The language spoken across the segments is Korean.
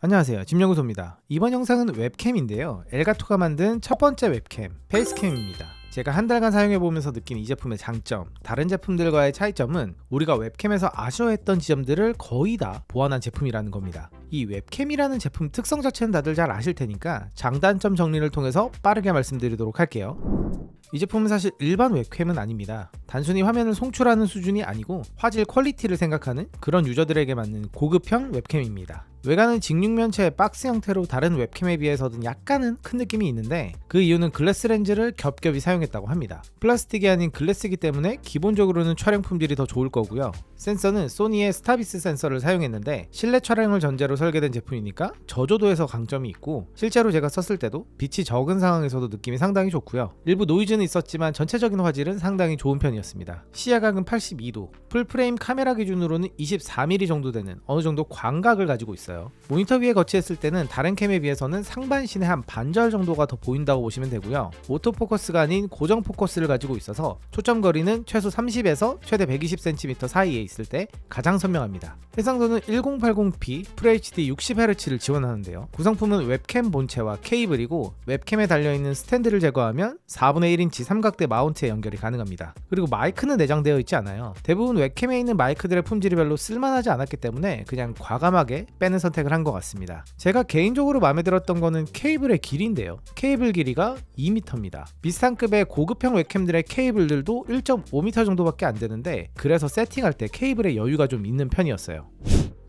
안녕하세요, 짐연구소입니다. 이번 영상은 웹캠인데요, 엘가토가 만든 첫 번째 웹캠 페이스캠입니다. 제가 한 달간 사용해보면서 느낀 이 제품의 장점, 다른 제품들과의 차이점은 우리가 웹캠에서 아쉬워했던 지점들을 거의 다 보완한 제품이라는 겁니다. 이 웹캠이라는 제품 특성 자체는 다들 잘 아실 테니까 장단점 정리를 통해서 빠르게 말씀드리도록 할게요. 이 제품은 사실 일반 웹캠은 아닙니다. 단순히 화면을 송출하는 수준이 아니고 화질 퀄리티를 생각하는 그런 유저들에게 맞는 고급형 웹캠입니다. 외관은 직육면체의 박스 형태로 다른 웹캠에 비해서는 약간은 큰 느낌이 있는데, 그 이유는 글래스 렌즈를 겹겹이 사용했다고 합니다. 플라스틱이 아닌 글래스이기 때문에 기본적으로는 촬영 품질이 더 좋을 거고요. 센서는 소니의 스타비스 센서를 사용했는데 실내 촬영을 전제로 설계된 제품이니까 저조도에서 강점이 있고, 실제로 제가 썼을 때도 빛이 적은 상황에서도 느낌이 상당히 좋고요. 일부 노이즈는 있었지만 전체적인 화질은 상당히 좋은 편이었습니다. 시야각은 82도, 풀프레임 카메라 기준으로는 24mm 정도 되는 어느 정도 광각을 가지고 있어요. 모니터 위에 거치했을 때는 다른 캠에 비해서는 상반신의 한 반절 정도가 더 보인다고 보시면 되고요. 오토포커스가 아닌 고정 포커스를 가지고 있어서 초점 거리는 최소 30에서 최대 120cm 사이에 있을 때 가장 선명합니다. 해상도는 1080p FHD 60Hz를 지원하는데요. 구성품은 웹캠 본체와 케이블이고, 웹캠에 달려있는 스탠드를 제거하면 4분의 1인치 삼각대 마운트에 연결이 가능합니다. 그리고 마이크는 내장되어 있지 않아요. 대부분 웹캠에 있는 마이크들의 품질이 별로 쓸만하지 않았기 때문에 그냥 과감하게 빼는 선택을 한 것 같습니다. 제가 개인적으로 마음에 들었던 거는 케이블의 길이인데요. 케이블 길이가 2m입니다. 비슷한 급의 고급형 웹캠들의 케이블들도 1.5m 정도밖에 안 되는데, 그래서 세팅할 때 케이블의 여유가 좀 있는 편이었어요.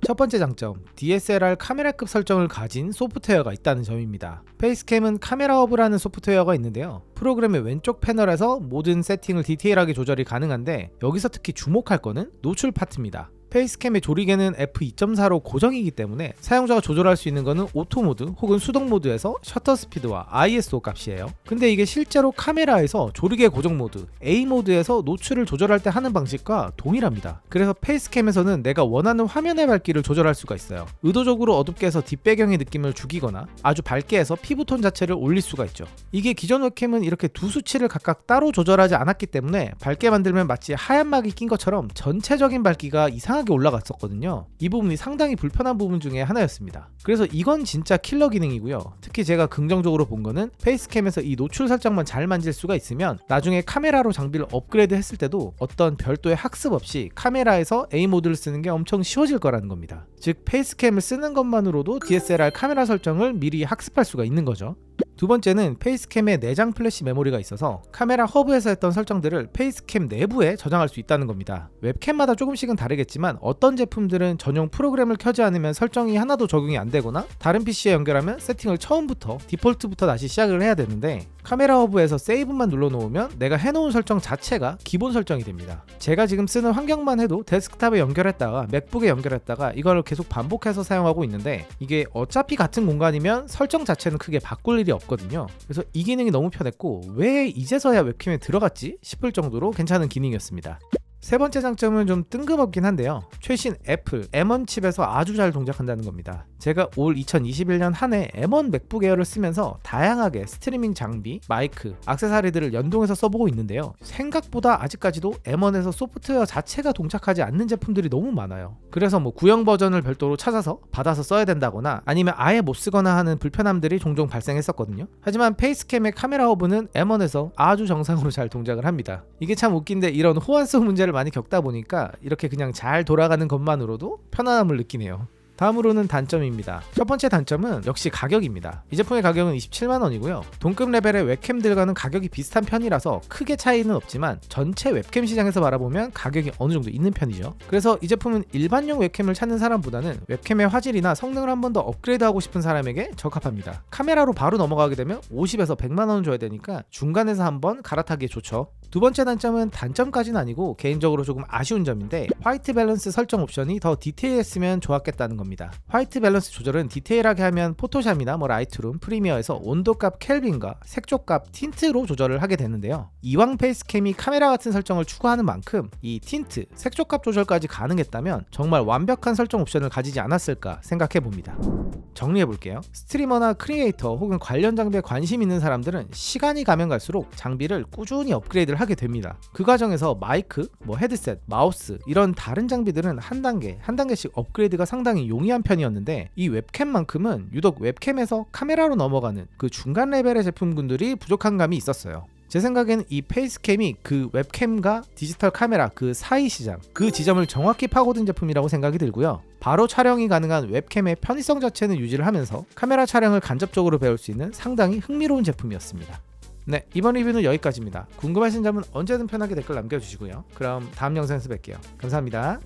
첫 번째 장점, DSLR 카메라급 설정을 가진 소프트웨어가 있다는 점입니다. 페이스캠은 카메라 허브라는 소프트웨어가 있는데요, 프로그램의 왼쪽 패널에서 모든 세팅을 디테일하게 조절이 가능한데, 여기서 특히 주목할 거는 노출 파트입니다. 페이스캠의 조리개는 f2.4로 고정이기 때문에 사용자가 조절할 수 있는 것은 오토 모드 혹은 수동 모드에서 셔터 스피드와 ISO 값이에요. 근데 이게 실제로 카메라에서 조리개 고정 모드 A 모드에서 노출을 조절할 때 하는 방식과 동일합니다. 그래서 페이스캠에서는 내가 원하는 화면의 밝기를 조절할 수가 있어요. 의도적으로 어둡게 해서 뒷배경의 느낌을 죽이거나 아주 밝게 해서 피부톤 자체를 올릴 수가 있죠. 이게 기존 웹캠은 이렇게 두 수치를 각각 따로 조절하지 않았기 때문에 밝게 만들면 마치 하얀 막이 낀 것처럼 전체적인 밝기가 이상하게 올라갔었거든요. 이 부분이 상당히 불편한 부분 중에 하나였습니다. 그래서 이건 진짜 킬러 기능이고요. 특히 제가 긍정적으로 본 거는 페이스캠에서 이 노출 설정만 잘 만질 수가 있으면 나중에 카메라로 장비를 업그레이드 했을 때도 어떤 별도의 학습 없이 카메라에서 A 모드를 쓰는 게 엄청 쉬워질 거라는 겁니다. 즉 페이스캠을 쓰는 것만으로도 DSLR 카메라 설정을 미리 학습할 수가 있는 거죠. 두 번째는 페이스캠에 내장 플래시 메모리가 있어서 카메라 허브에서 했던 설정들을 페이스캠 내부에 저장할 수 있다는 겁니다. 웹캠마다 조금씩은 다르겠지만 어떤 제품들은 전용 프로그램을 켜지 않으면 설정이 하나도 적용이 안 되거나 다른 PC에 연결하면 세팅을 처음부터 디폴트부터 다시 시작을 해야 되는데, 카메라 허브에서 세이브만 눌러놓으면 내가 해놓은 설정 자체가 기본 설정이 됩니다. 제가 지금 쓰는 환경만 해도 데스크탑에 연결했다가 맥북에 연결했다가 이걸 계속 반복해서 사용하고 있는데, 이게 어차피 같은 공간이면 설정 자체는 크게 바꿀 일이 없거든요. 그래서 이 기능이 너무 편했고 왜 이제서야 웹캠에 들어갔지 싶을 정도로 괜찮은 기능이었습니다. 세 번째 장점은 좀 뜬금없긴 한데요, 최신 애플 M1 칩에서 아주 잘 동작한다는 겁니다. 제가 올 2021년 한 해 M1 맥북 에어를 쓰면서 다양하게 스트리밍 장비, 마이크, 액세서리들을 연동해서 써보고 있는데요, 생각보다 아직까지도 M1에서 소프트웨어 자체가 동작하지 않는 제품들이 너무 많아요. 그래서 구형 버전을 별도로 찾아서 받아서 써야 된다거나 아니면 아예 못 쓰거나 하는 불편함들이 종종 발생했었거든요. 하지만 페이스캠의 카메라 허브는 M1에서 아주 정상으로 잘 동작을 합니다. 이게 참 웃긴데, 이런 호환성 문제를 많이 겪다 보니까 이렇게 그냥 잘 돌아가는 것만으로도 편안함을 느끼네요. 다음으로는 단점입니다. 첫 번째 단점은 역시 가격입니다. 이 제품의 가격은 27만원이고요. 동급 레벨의 웹캠들과는 가격이 비슷한 편이라서 크게 차이는 없지만 전체 웹캠 시장에서 바라보면 가격이 어느 정도 있는 편이죠. 그래서 이 제품은 일반용 웹캠을 찾는 사람보다는 웹캠의 화질이나 성능을 한 번 더 업그레이드하고 싶은 사람에게 적합합니다. 카메라로 바로 넘어가게 되면 50에서 100만원 줘야 되니까 중간에서 한번 갈아타기에 좋죠. 두 번째 단점은 단점까지는 아니고 개인적으로 조금 아쉬운 점인데, 화이트 밸런스 설정 옵션이 더 디테일했으면 좋았겠다는 겁니다. 화이트 밸런스 조절은 디테일하게 하면 포토샵이나 라이트룸, 프리미어에서 온도값 켈빈과 색조값 틴트로 조절을 하게 되는데요, 이왕 페이스캠이 카메라 같은 설정을 추구하는 만큼 이 틴트, 색조값 조절까지 가능했다면 정말 완벽한 설정 옵션을 가지지 않았을까 생각해봅니다. 정리해볼게요. 스트리머나 크리에이터 혹은 관련 장비에 관심 있는 사람들은 시간이 가면 갈수록 장비를 꾸준히 업그레이드를 하게 됩니다. 그 과정에서 마이크, 헤드셋, 마우스 이런 다른 장비들은 한 단계씩 업그레이드가 상당히 용이한 편이었는데 이 웹캠만큼은 유독 웹캠에서 카메라로 넘어가는 그 중간 레벨의 제품군들이 부족한 감이 있었어요. 제 생각에는 이 페이스캠이 그 웹캠과 디지털 카메라 그 사이 시장, 그 지점을 정확히 파고든 제품이라고 생각이 들고요. 바로 촬영이 가능한 웹캠의 편의성 자체는 유지를 하면서 카메라 촬영을 간접적으로 배울 수 있는 상당히 흥미로운 제품이었습니다. 네, 이번 리뷰는 여기까지입니다. 궁금하신 점은 언제든 편하게 댓글 남겨주시고요. 그럼 다음 영상에서 뵐게요. 감사합니다.